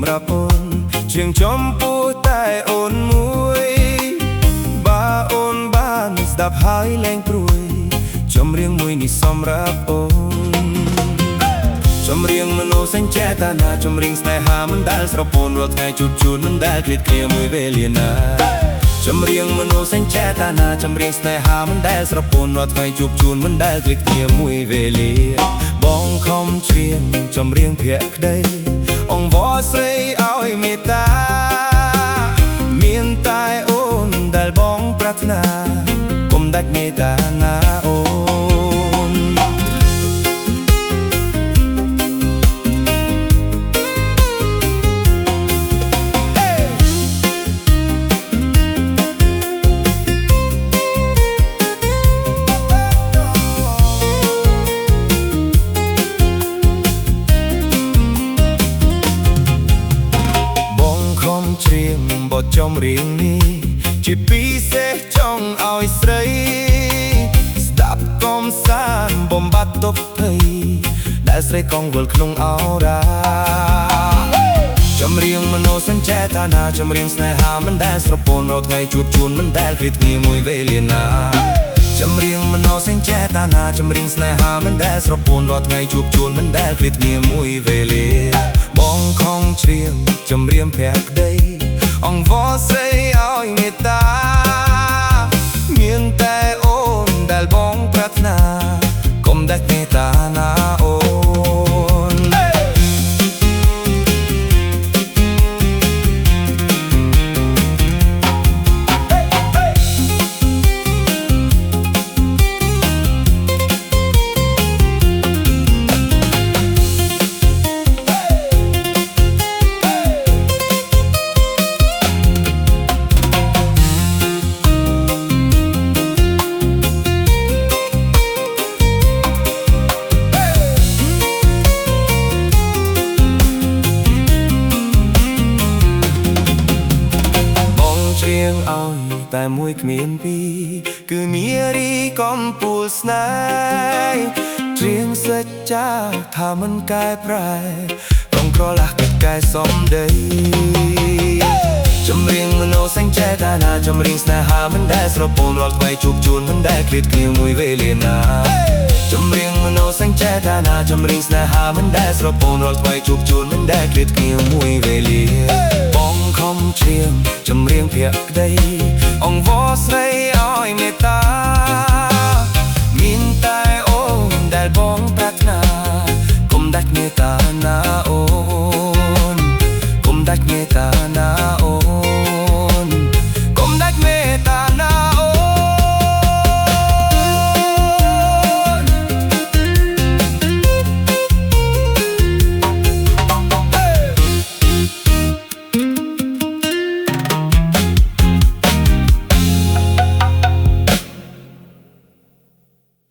รับអូនជាងចំពោះតែអូនមួយបើអូនបានស្ដាប់ហើយលែងព្រួយចម្រៀងមួយនេះសម្រាប់អូនចម្រៀងមនោសញ្ចេតនាចម្រៀងស្នេហាមិនដែលស្រពោនរាល់ថ្ងៃជួបជូនមិនដែលឃ្លាតគ្នាមួយវេលាណាចម្រៀងមនោសញ្ចេតនាចម្រៀងស្នេហាមិនដែលស្រពោនរាល់ថ្ងៃជួបជូនមិនដែលឃ្លាតគ្នាមួយវេលាបងខំច្រៀងចម្រៀងភក្តីអង្វរស្រីឲ្យមេត្តាមានតែអូនដែលបងប្រាថ្នាកុំដាច់មេត្តាណាអូនច្រៀងបទចម្រៀងនេះជាពិសេសចង់ឲ្យស្រីស្ដាប់កំសាន្តបំបត្តិទុក្ខភ័យដែលស្រីកង្វល់ក្នុងអរ៉ាចម្រៀងមនោសញ្ចេតនាចម្រៀងស្នេហាមិនដែលស្រពោនរាល់ថ្ងៃជួបជូនមិនដែលឃ្លាតគ្នាមួយវេលាណាចម្រៀងមនោសញ្ចេតនាចម្រៀងស្នេហាមិនដែលស្រពោនរាល់ថ្ងៃជួបជូនមិនដែលឃ្លាតគ្នាមួយវេលាបងខំច្រៀងចម្រៀងភក្តីអង្វរស្រីឲ្យមេត្តាមានតែអូនដែលបងប្រាថ្នាកុំដាច់មេត្តាណាអូនឲ្យតែមួយគ្មានពីរគឺនារីកំពូលស្នេហ៍ច្រៀងសច្ចាថាមិនកែប្រែต้องក្រឡាស់កិច្ចកែសំដីចម្រៀងមនោសញ្ចេតនាចម្រៀងស្នេហាមិនដែលស្រពោនរាល់ថ្ងៃជួបជូនមិនដែលឃ្លាតគ្នាមួយវេលាណាចម្រៀងមនោសញ្ចេតនាចម្រៀងស្នេហាមិនដែលស្រពោនរាល់ថ្ងៃជួបជូនមិនដែលឃ្លាតគ្នាមួយវេលាបងខំច្រៀងចម្រៀងភក្តីអង្វរស្រី